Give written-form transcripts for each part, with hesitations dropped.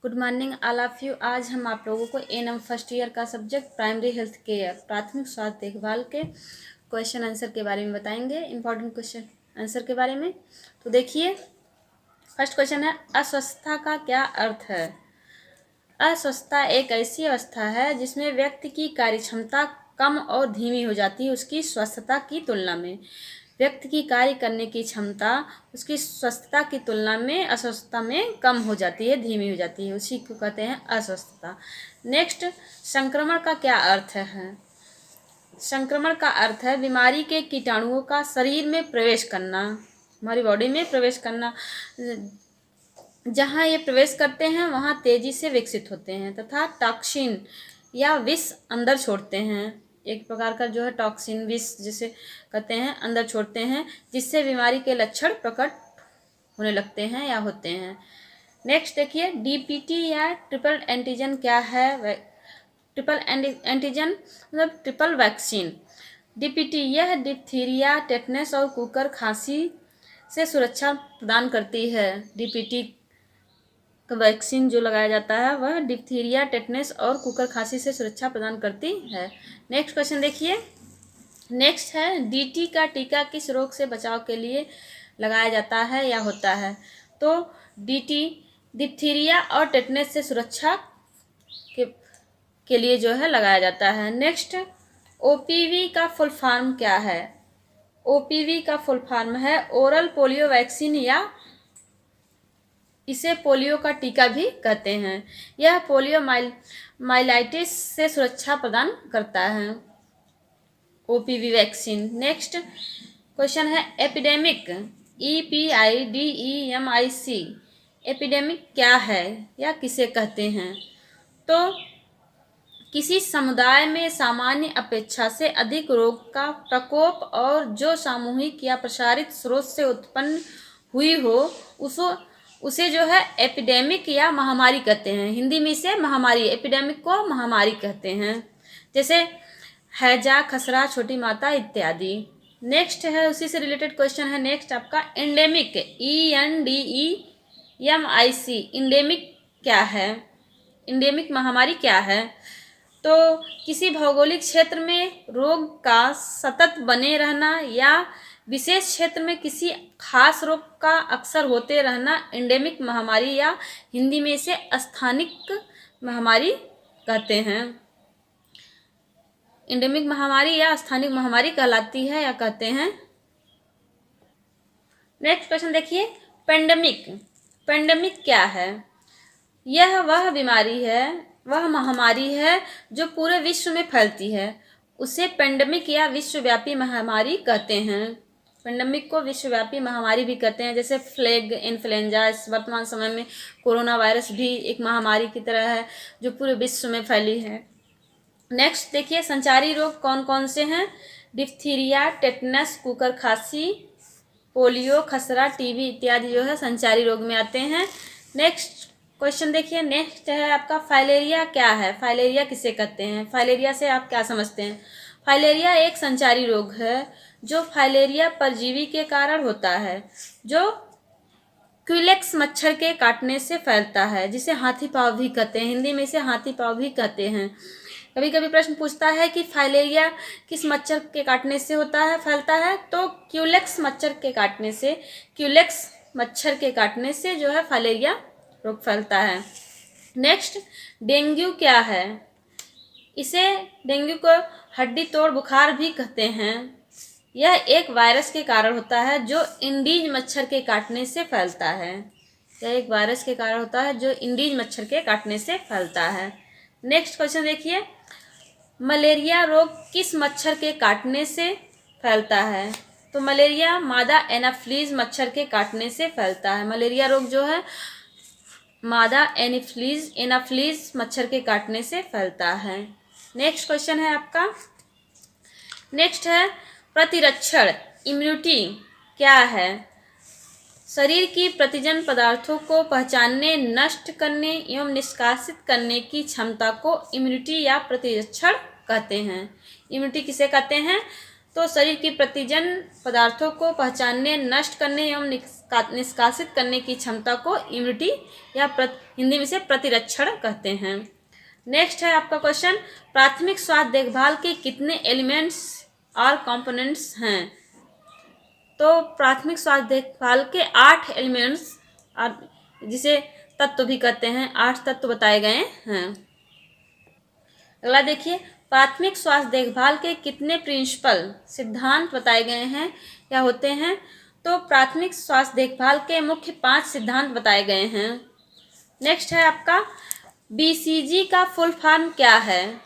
Good morning all of you. आज हम आप लोगों को एएनएम फर्स्ट ईयर का सब्जेक्ट प्राइमरी हेल्थ केयर प्राथमिक स्वास्थ्य देखभाल के क्वेश्चन आंसर के बारे में बताएंगे, इंपॉर्टेंट क्वेश्चन आंसर के बारे में। तो देखिए, फर्स्ट क्वेश्चन है, अस्वस्थता का क्या अर्थ है? अस्वस्थता एक ऐसी अवस्था है जिसमें व्यक्ति की कार्यक्षमता कम और धीमी हो जाती है उसकी स्वस्थता की तुलना में। व्यक्ति की कार्य करने की क्षमता उसकी स्वस्थता की तुलना में अस्वस्थता में कम हो जाती है, धीमी हो जाती है, उसी को कहते हैं अस्वस्थता। नेक्स्ट, संक्रमण का क्या अर्थ है? संक्रमण का अर्थ है बीमारी के कीटाणुओं का शरीर में प्रवेश करना, हमारी बॉडी में प्रवेश करना। जहाँ ये प्रवेश करते हैं वहाँ तेजी से विकसित होते हैं तथा टॉक्सिन या विष अंदर छोड़ते हैं। एक प्रकार का जो है टॉक्सिन, विष जिसे कहते हैं, अंदर छोड़ते हैं, जिससे बीमारी के लक्षण प्रकट होने लगते हैं या होते हैं। नेक्स्ट देखिए, डीपीटी या ट्रिपल एंटीजन क्या है? ट्रिपल एंटीजन मतलब ट्रिपल वैक्सीन। डीपीटी यह डिप्थीरिया, टेटनस और कुकर खांसी से सुरक्षा प्रदान करती है। डीपीटी वैक्सीन जो लगाया जाता है वह डिप्थीरिया, टेटनस और कुकर खांसी से सुरक्षा प्रदान करती है। नेक्स्ट क्वेश्चन देखिए, नेक्स्ट है, डीटी का टीका किस रोग से बचाव के लिए लगाया जाता है या होता है? तो डीटी डिप्थीरिया और टेटनस से सुरक्षा के लिए जो है लगाया जाता है। नेक्स्ट, ओपीवी का फुल फॉर्म क्या है? ओपीवी का फुल फॉर्म है ओरल पोलियो वैक्सीन या इसे पोलियो का टीका भी कहते हैं। यह पोलियो माइलाइटिस से सुरक्षा प्रदान करता है, ओपीवी वैक्सीन। नेक्स्ट क्वेश्चन है, एपिडेमिक, EPIDEMIC, एपिडेमिक क्या है या किसे कहते हैं? तो किसी समुदाय में सामान्य अपेक्षा से अधिक रोग का प्रकोप और जो सामूहिक या प्रसारित स्रोत से उत्पन्न हुई हो उसे जो है एपिडेमिक या महामारी कहते हैं। हिंदी में इसे महामारी, एपिडेमिक को महामारी कहते हैं, जैसे हैजा, खसरा, छोटी माता इत्यादि। नेक्स्ट है, उसी से रिलेटेड क्वेश्चन है नेक्स्ट आपका, एंडेमिक, ENDEMIC, इंडेमिक क्या है? इंडेमिक महामारी क्या है? तो किसी भौगोलिक क्षेत्र में रोग का सतत बने रहना या विशेष क्षेत्र में किसी खास रोग का अक्सर होते रहना एंडेमिक महामारी या हिंदी में इसे स्थानिक महामारी कहते हैं। एंडेमिक महामारी या स्थानिक महामारी कहलाती है या कहते हैं। नेक्स्ट क्वेश्चन देखिए, पेंडेमिक, पेंडेमिक क्या है? यह वह बीमारी है, वह महामारी है जो पूरे विश्व में फैलती है, उसे पेंडेमिक या विश्वव्यापी महामारी कहते हैं। पेंडेमिक को विश्वव्यापी महामारी भी कहते हैं, जैसे प्लेग, इन्फ्लुएंजा, वर्तमान समय में कोरोना वायरस भी एक महामारी की तरह है जो पूरे विश्व में फैली है। नेक्स्ट देखिए, संचारी रोग कौन कौन से हैं? डिप्थीरिया, टेटनस, कुकर खांसी, पोलियो, खसरा, टीबी इत्यादि जो है संचारी रोग में आते हैं। नेक्स्ट क्वेश्चन देखिए, नेक्स्ट है आपका, फाइलेरिया क्या है? फाइलेरिया किसे कहते हैं? फाइलेरिया से आप क्या समझते हैं? फाइलेरिया एक संचारी रोग है जो फाइलेरिया परजीवी के कारण होता है, जो क्यूलेक्स मच्छर के काटने से फैलता है, जिसे हाथी पाँव भी कहते हैं। हिंदी में इसे हाथी पाँव भी कहते हैं। कभी कभी प्रश्न पूछता है कि फाइलेरिया किस मच्छर के काटने से होता है, फैलता है? तो क्यूलेक्स मच्छर के काटने से, क्यूलेक्स मच्छर के काटने से जो है फाइलेरिया रोग फैलता है। नेक्स्ट, डेंगू क्या है? इसे डेंगू को हड्डी तोड़ बुखार भी कहते हैं। यह एक वायरस के कारण होता है जो इंडीज मच्छर के काटने से फैलता है। यह एक वायरस के कारण होता है जो इंडीज मच्छर के काटने से फैलता है। नेक्स्ट क्वेश्चन देखिए, मलेरिया रोग किस मच्छर के काटने से फैलता है? तो मलेरिया मादा एनाफ्लीज मच्छर के काटने से फैलता है। मलेरिया रोग जो है मादा एनाफ्लीज मच्छर के काटने से फैलता है। नेक्स्ट क्वेश्चन है आपका, नेक्स्ट है, प्रतिरक्षण, इम्यूनिटी क्या है? शरीर की प्रतिजन पदार्थों को पहचानने, नष्ट करने एवं निष्कासित करने की क्षमता को इम्यूनिटी या प्रतिरक्षण कहते हैं। इम्यूनिटी किसे कहते हैं? तो शरीर की प्रतिजन पदार्थों को पहचानने, नष्ट करने एवं निष्कासित करने की क्षमता को इम्यूनिटी या हिंदी में से प्रतिरक्षण कहते हैं। नेक्स्ट है आपका क्वेश्चन, प्राथमिक स्वास्थ्य देखभाल के कितने एलिमेंट्स और कंपोनेंट्स हैं? तो प्राथमिक स्वास्थ्य देखभाल के 8 एलिमेंट्स और जिसे तत्व भी कहते हैं, 8 तत्व बताए गए हैं। अगला देखिए, प्राथमिक स्वास्थ्य देखभाल के कितने प्रिंसिपल सिद्धांत बताए गए हैं या होते हैं? तो प्राथमिक स्वास्थ्य देखभाल के मुख्य 5 सिद्धांत बताए गए हैं। नेक्स्ट है आपका, बीसीजी का फुल फॉर्म क्या है?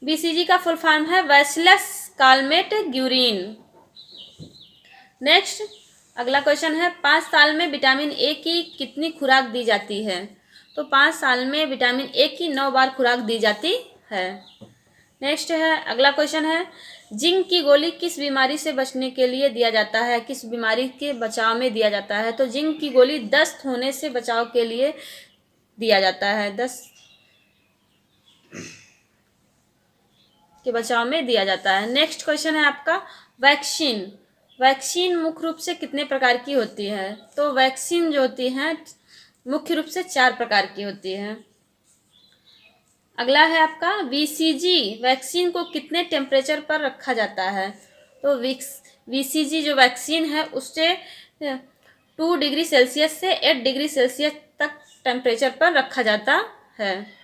बीसीजी का फुल फॉर्म है बैसिलस कालमेट ग्यूरिन। नेक्स्ट अगला क्वेश्चन है, 5 साल में विटामिन ए की कितनी खुराक दी जाती है? तो 5 साल में विटामिन ए की 9 बार खुराक दी जाती है। नेक्स्ट है अगला क्वेश्चन है, जिंक की गोली किस बीमारी से बचने के लिए दिया जाता है? किस बीमारी के बचाव में दिया जाता है? तो जिंक की गोली दस्त होने से बचाव के लिए दिया जाता है, दस्त के बचाव में दिया जाता है। नेक्स्ट क्वेश्चन है आपका, वैक्सीन। वैक्सीन मुख्य रूप से कितने प्रकार की होती है? तो वैक्सीन जो होती है मुख्य रूप से 4 प्रकार की होती है। अगला है आपका, बीसीजी वैक्सीन को कितने टेम्परेचर पर रखा जाता है? तो बीसीजी जो वैक्सीन है उससे 2 डिग्री सेल्सियस से 8 डिग्री सेल्सियस तक टेम्परेचर पर रखा जाता है।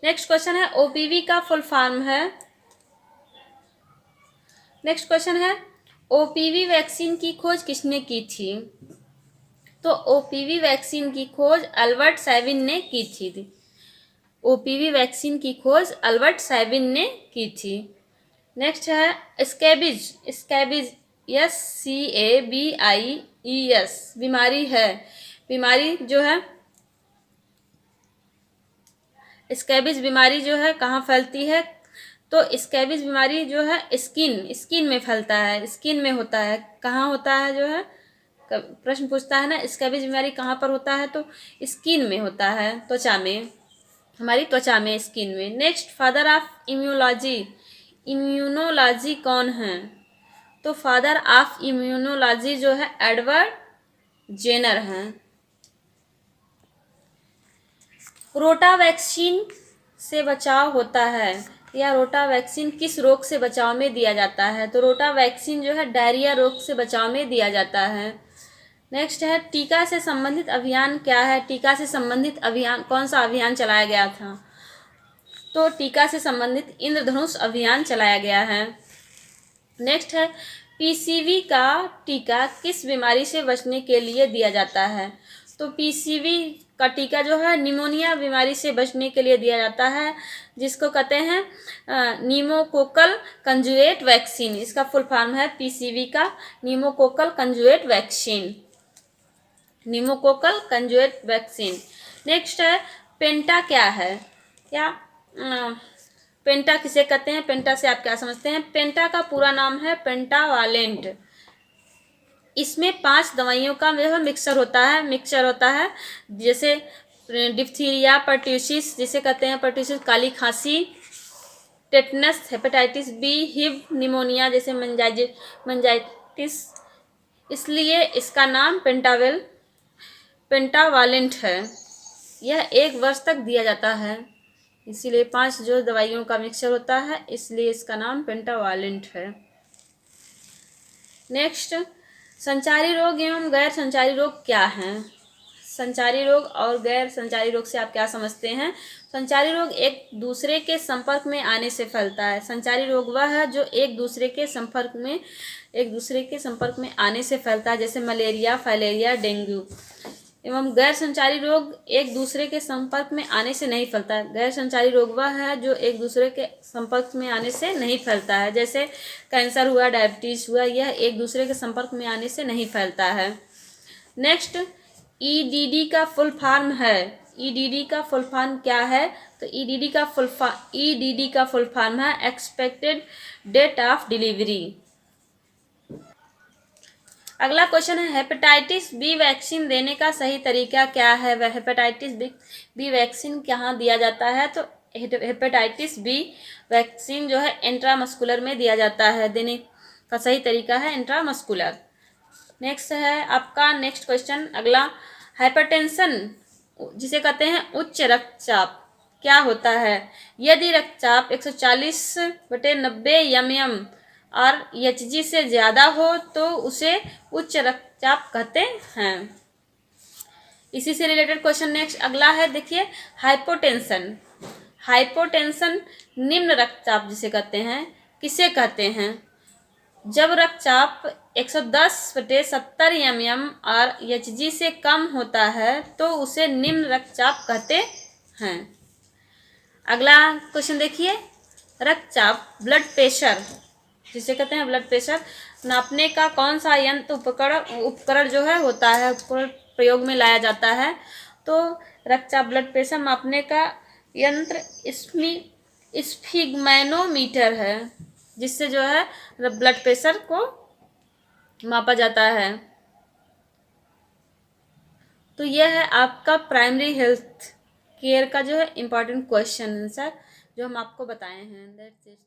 नेक्स्ट क्वेश्चन है, ओपीवी का फुल फॉर्म है। नेक्स्ट क्वेश्चन है, ओपीवी वैक्सीन की खोज किसने की थी? तो ओपीवी वैक्सीन की खोज अल्बर्ट सैविन ने की थी। ओपीवी वैक्सीन की खोज अल्बर्ट सैविन ने की थी। नेक्स्ट है स्कैबिज। स्कैबिज SCABIES बीमारी है। बीमारी जो है स्कैबिज बीमारी जो है कहाँ फैलती है? तो स्कैबिज बीमारी जो है स्किन में फैलता है, स्किन में होता है। कहाँ होता है जो है प्रश्न पूछता है ना, स्कैबिज बीमारी कहाँ पर होता है? तो स्किन में होता है, त्वचा में, हमारी त्वचा में, स्किन में। नेक्स्ट, फादर ऑफ इम्यूनोलॉजी कौन है? तो फादर ऑफ इम्यूनोलॉजी जो है एडवर्ड जेनर हैं। रोटा वैक्सीन से बचाव होता है या रोटा वैक्सीन किस रोग से बचाव में दिया जाता है? तो रोटा वैक्सीन जो है डायरिया रोग से बचाव में दिया जाता है। नेक्स्ट है, टीका से संबंधित अभियान क्या है? टीका से संबंधित अभियान, कौन सा अभियान चलाया गया था? तो टीका से संबंधित इंद्रधनुष अभियान चलाया गया है। नेक्स्ट है, पीसीवी का टीका किस बीमारी से बचने के लिए दिया जाता है? तो पीसीवी का टीका जो है निमोनिया बीमारी से बचने के लिए दिया जाता है, जिसको कहते हैं नीमोकोकल कंजुएट वैक्सीन। इसका फुल फॉर्म है पीसीवी का नीमोकोकल कंजुएट वैक्सीन, नीमोकोकल कंजुएट वैक्सीन। नेक्स्ट है, पेंटा क्या है? या पेंटा किसे कहते हैं? पेंटा से आप क्या समझते हैं? पेंटा का पूरा नाम है पेंटावालेंट। इसमें 5 दवाइयों का जो है मिक्सचर होता है, जैसे डिप्थीरिया, पर्ट्यूसिस जिसे कहते हैं पर्ट्यूसिस काली खांसी, टेटनस, हेपेटाइटिस बी, हिब, निमोनिया जैसे मेनिंजाइटिस। इसलिए इसका नाम पेंटावालेंट है। यह 1 वर्ष तक दिया जाता है, इसीलिए 5 जो दवाइयों का मिक्सचर होता है, इसलिए इसका नाम पेंटावालेंट है। नेक्स्ट, संचारी रोग एवं गैर संचारी रोग क्या हैं? संचारी रोग और गैर संचारी रोग से आप क्या समझते हैं? संचारी रोग एक दूसरे के संपर्क में आने से फैलता है। संचारी रोग वह है जो एक दूसरे के संपर्क में आने से फैलता है, जैसे मलेरिया, फाइलेरिया, डेंगू। एवं गैर संचारी रोग एक दूसरे के संपर्क में आने से नहीं फैलता है। गैर संचारी रोग वह है जो एक दूसरे के संपर्क में आने से नहीं फैलता है, जैसे कैंसर हुआ, डायबिटीज हुआ, यह एक दूसरे के संपर्क में आने से नहीं फैलता है। नेक्स्ट, ईडीडी का फुल फॉर्म है। ईडीडी का फुल फॉर्म क्या है? तो ईडीडी का फुल फॉर्म है एक्सपेक्टेड डेट ऑफ डिलीवरी। अगला क्वेश्चन है हेपेटाइटिस बी वैक्सीन देने का सही तरीका क्या है। वह हेपेटाइटिस बी वैक्सीन कहाँ दिया जाता है, तो हेपेटाइटिस बी वैक्सीन जो है इंट्रामस्कुलर में दिया जाता है। देने का सही तरीका है इंट्रामस्कुलर। नेक्स्ट है आपका नेक्स्ट क्वेश्चन अगला, हाइपरटेंशन जिसे कहते हैं उच्च रक्तचाप क्या होता है। यदि रक्तचाप 140/90 mm और एचजी से ज़्यादा हो तो उसे उच्च रक्तचाप कहते हैं। इसी से रिलेटेड क्वेश्चन नेक्स्ट अगला है, देखिए हाइपोटेंशन। हाइपोटेंशन निम्न रक्तचाप जिसे कहते हैं किसे कहते हैं। जब रक्तचाप 110/70 mm और एचजी से कम होता है तो उसे निम्न रक्तचाप कहते हैं। अगला क्वेश्चन देखिए, रक्तचाप ब्लड प्रेशर जिसे कहते हैं ब्लड प्रेशर नापने का कौन सा यंत्र उपकरण जो है होता है, उपकरण प्रयोग में लाया जाता है। तो रक्तचाप ब्लड प्रेशर मापने का यंत्र स्फिग्मैनोमीटर है, जिससे जो है ब्लड प्रेशर को मापा जाता है। तो यह है आपका प्राइमरी हेल्थ केयर का जो है इम्पॉर्टेंट क्वेश्चन आंसर जो हम आपको बताए हैं। That's it.